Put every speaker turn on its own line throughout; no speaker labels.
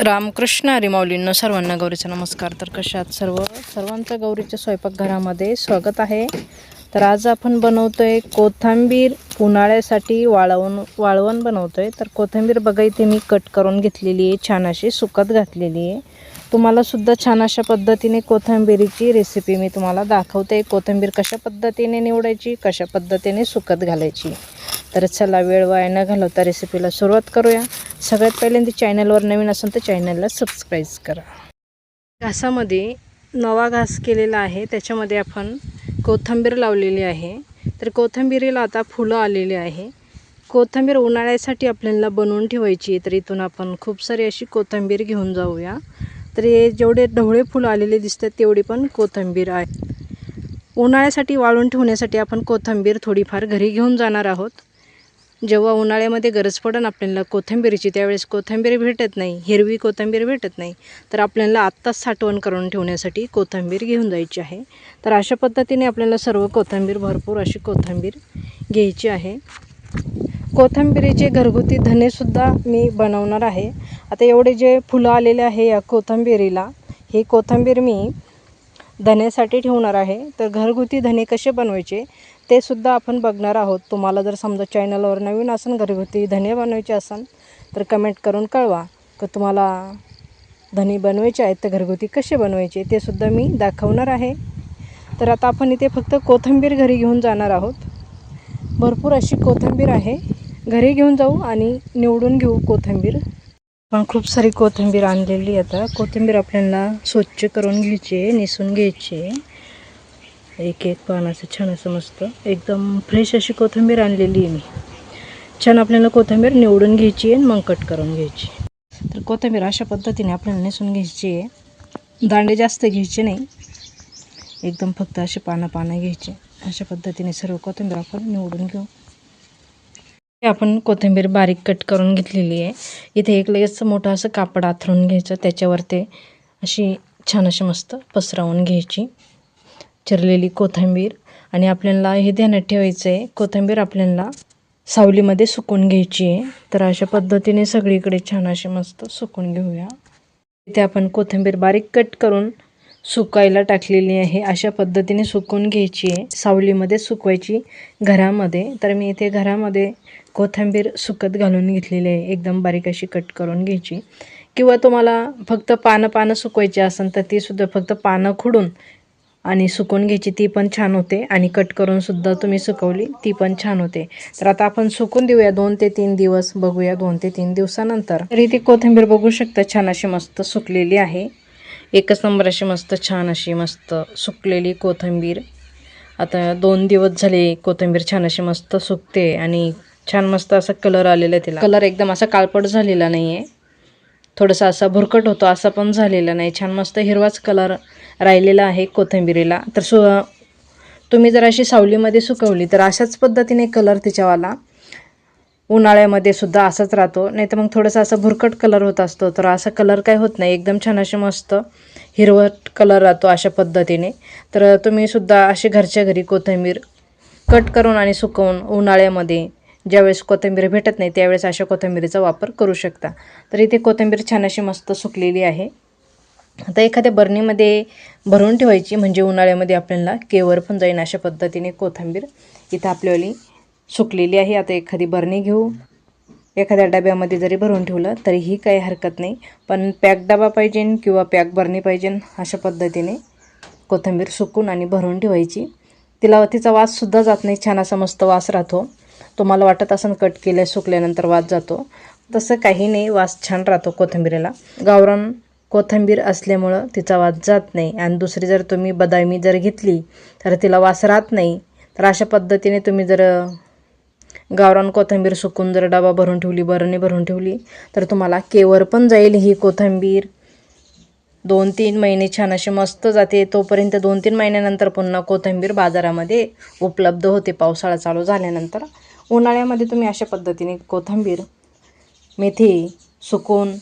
रामकृष्ण हरी माऊलींनो, सर्वांना गौरीचा नमस्कार. तर कशात सर्वांचं गौरीच्या स्वयंपाकघरामध्ये स्वागत आहे. तर आज आपण बनवतोय कोथिंबीर. उन्हाळ्यासाठी वाळवण बनवतोय. तर कोथिंबीर बघा इथे मी कट करून घेतलेली आहे, छान अशी सुकत घातलेली आहे. तुम्हाला सुद्धा छान अशा पद्धतीने कोथिंबीरीची रेसिपी मी तुम्हाला दाखवते. कोथिंबीर कशा पद्धतीने निवडायची, कशा पद्धतीने सुकत घालायची. तर चला वेळ वाया न घालवता रेसिपीला सुरुवात करूया. सगळ्यात पहिल्यांदा चॅनलवर नवीन असेल तर चॅनलला सबस्क्राईब करा. घासामध्ये नवा घास केलेला आहे, त्याच्यामध्ये आपण कोथिंबीर लावलेली आहे. तर कोथिंबीरीला आता फुलं आलेली आहे. कोथिंबीर उन्हाळ्यासाठी आपल्याला बनवून ठेवायची. तर इथून आपण खूप सारी अशी कोथिंबीर घेऊन जाऊया. तर हे जेवढे ढवळे फुलं आलेले दिसतात तेवढी पण कोथिंबीर आहे. उन्हाळ्यासाठी वाळून ठेवण्यासाठी आपण कोथिंबीर थोडीफार घरी घेऊन जाणार आहोत. जेव्हा उन्हाळ्यामध्ये गरज पडेल आपल्याला कोथिंबीरीची, त्यावेळेस कोथिंबीर भेटत नाही, हिरवी कोथिंबीर भेटत नाही, तर आपल्याला आत्ताच साठवण करून ठेवण्यासाठी कोथिंबीर घेऊन जायची आहे. तर अशा पद्धतीने आपल्याला सर्व कोथिंबीर, भरपूर अशी कोथिंबीर घ्यायची आहे. कोथिंबीरीचे घरगुती धनेसुद्धा मी बनवणार आहे. आता एवढे जे फुलं आलेले आहे या कोथिंबीरीला, ही कोथिंबीर मी धण्यासाठी ठेवणार आहे. तर घरगुती धने कसे बनवायचे ते सुद्धा आपण बघणार आहोत. तुम्हाला जर समजा चॅनलवर नवीन असेल, घरगुती धने बनवायचे असेल तर कमेंट करून कळवा की तुम्हाला धने बनवायचे आहेत. तर घरगुती कसे बनवायचे ते सुद्धा मी दाखवणार आहे. तर आता आपण इथे फक्त कोथिंबीर घरी घेऊन जाणार आहोत. भरपूर अशी कोथिंबीर आहे, घरी घेऊन जाऊ आणि निवडून घेऊ कोथिंबीर. पण खूप सारी कोथिंबीर आणलेली. आता कोथिंबीर आपल्याला स्वच्छ करून घ्यायची, निसून घ्यायची. एक एक पानाचं छान असं मस्त एकदम फ्रेश अशी कोथिंबीर आणलेली आहे मी. छान आपल्याला कोथिंबीर निवडून घ्यायची आहे, मग कट करून घ्यायची. तर कोथिंबीर अशा पद्धतीने आपल्याला निसून घ्यायची आहे. दांडे जास्त घ्यायचे नाही, एकदम फक्त असे पानं घ्यायचे. अशा पद्धतीने सर्व कोथिंबीर आपण निवडून घेऊ. आपण कोथिंबीर बारीक कट करून घेतलेली आहे. इथे एक लगेच मोठं असं कापड आथरून घ्यायचं, त्याच्यावर ते अशी छान अशी मस्त पसरवून घ्यायची चिरलेली कोथिंबीर. आणि आपल्याला हे ध्यानात ठेवायचं आहे, कोथिंबीर आपल्याला सावलीमध्ये सुकून घ्यायची आहे. तर अशा पद्धतीने सगळीकडे छान अशी मस्त सुकून घेऊया. इथे आपण कोथिंबीर बारीक कट करून सुकायला टाकलेली आहे. अशा पद्धतीने सुकून घ्यायची आहे, सावलीमध्ये सुकवायची घरामध्ये. तर मी इथे घरामध्ये कोथिंबीर सुकत घालून घेतलेली आहे, एकदम बारीक अशी कट करून घ्यायची. किंवा तुम्हाला फक्त पानं सुकवायची असेल तर ती सुद्धा फक्त पानं खुडून आणि सुकवून घ्यायची, ती पण छान होते. आणि कट करून सुद्धा तुम्ही सुकवली ती पण छान होते. तर आता आपण सुकून देऊया 2 ते 3 दिवस, बघूया 2 ते 3 दिवसानंतर. तर इथे कोथिंबीर बघू शकता छान अशी मस्त सुकलेली आहे. एकच नंबर अशी मस्त छान अशी मस्त सुकलेली कोथिंबीर. आता 2 दिवस झाले कोथिंबीर छान अशी मस्त सुकते आणि छान मस्त असा कलर आलेला आहे. तिला कलर एकदम असा काळपट झालेला नाही आहे, थोडासा असा भुरकट होतो असा पण झालेला नाही. छान मस्त हिरवाच कलर राहिलेला आहे कोथिंबीरीला. तर तुम्ही जर अशी सावलीमध्ये सुकवली तर अशाच पद्धतीने कलर तिच्यावाला उन्हाळ्यामध्ये सुद्धा असाच राहतो. नाही तर मग थोडासा असा भुरकट कलर होत असतो. तर असा कलर काय होत नाही, एकदम छान असे मस्त हिरवट कलर राहतो अशा पद्धतीने. तर तुम्ही सुद्धा अशी घरच्या घरी कोथिंबीर कट करून आणि सुकवून उन्हाळ्यामध्ये ज्यावेळेस कोथिंबीर भेटत नाही त्यावेळेस अशा कोथिंबीरीचा वापर करू शकता. तर इथे कोथिंबीर छान अशी मस्त सुकलेली आहे. आता एखाद्या बरणीमध्ये भरून ठेवायची, म्हणजे उन्हाळ्यामध्ये आपल्याला केवर पण जाईन. अशा पद्धतीने कोथिंबीर इथं आपल्यावाली सुकलेली आहे. आता एखादी बरणी घेऊ, एखाद्या डब्यामध्ये जरी भरून ठेवलं तरीही काही हरकत नाही, पण पॅक डबा पाहिजे किंवा पॅक बरणी पाहिजे. अशा पद्धतीने कोथिंबीर सुकून आणि भरून ठेवायची. तिचा वाससुद्धा जात नाही, छान असा मस्त वास राहतो. तुम्हाला वाटत असेल कट केल्या सुकल्यानंतर वास जातो, तसं काही नाही, वास छान राहतो कोथिंबीरीला. गावरान कोथिंबीर असल्यामुळं तिचा वास जात नाही. आणि दुसरी जर तुम्ही बदामी जर घेतली तर तिला वास राहत नाही. तर अशा पद्धतीने तुम्ही जर गावरान कोथिंबीर सुकून जर डबा भरून ठेवली, बरणी भरून ठेवली तर तुम्हाला केवर पण जाईल ही कोथिंबीर. 2-3 महिने छान अशी मस्त जाते. तोपर्यंत 2-3 महिन्यानंतर पुन्हा कोथिंबीर बाजारामध्ये उपलब्ध होते, पावसाळा चालू झाल्यानंतर. उन्हाळ्यामध्ये तुम्ही अशा पद्धतीने कोथिंबीर, मेथी सुकून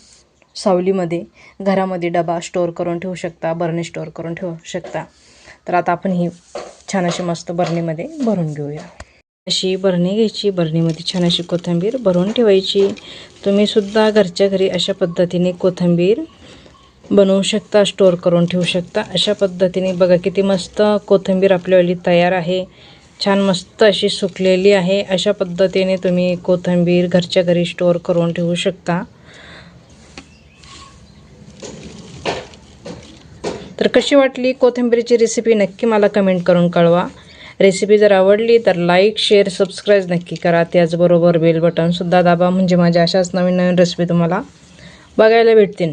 सावलीमध्ये घरामध्ये डबा स्टोअर करून ठेवू शकता, बरणी स्टोअर करून ठेवू शकता. तर आता आपण ही छान अशी मस्त बरणीमध्ये भरून घेऊया. अशी बरणी घ्यायची, बरणीमध्ये छान अशी कोथिंबीर भरून ठेवायची. तुम्ही सुद्धा घरच्या घरी अशा पद्धतीने कोथिंबीर बनवू शकता, स्टोअर करून ठेवू शकता. अशा पद्धतीने बघा किती मस्त कोथिंबीर आपल्यावाली तयार आहे. छान मस्त अशी सुकलेली आहे. अशा पद्धतीने तुम्ही कोथिंबीर घरच्या घरी स्टोअर करून ठेवू शकता. तर कशी वाटली कोथिंबीरची रेसिपी नक्की मला कमेंट करून कळवा. रेसिपी जर आवडली तर लाईक, शेअर, सबस्क्राईब नक्की करा. त्याचबरोबर बेल बटनसुद्धा दाबा, म्हणजे माझ्या अशाच नवीन नवीन रेसिपी तुम्हाला बघायला भेटतील.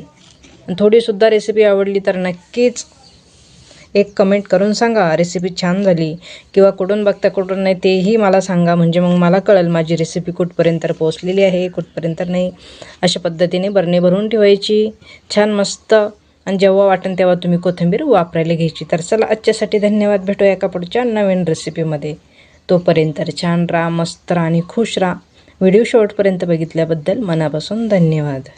थोडीसुद्धा रेसिपी आवडली तर नक्कीच एक कमेंट करून सांगा रेसिपी छान झाली, किंवा कुठून बघता कुठून नाही तेही मला सांगा, म्हणजे मग मला कळेल माझी रेसिपी कुठपर्यंत पोहोचलेली आहे, कुठपर्यंत नाही. अशा पद्धतीने बरणी भरून ठेवायची छान मस्त, आणि जेव्हा वाटेल तेव्हा तुम्ही कोथिंबीर वापरायला घ्यायची. तर चला आजच्यासाठी धन्यवाद. भेटूया एका पुढच्या नवीन रेसिपीमध्ये. तोपर्यंत छान राहा, मस्त राहा आणि खुश राहा. व्हिडिओ शेवटपर्यंत बघितल्याबद्दल मनापासून धन्यवाद.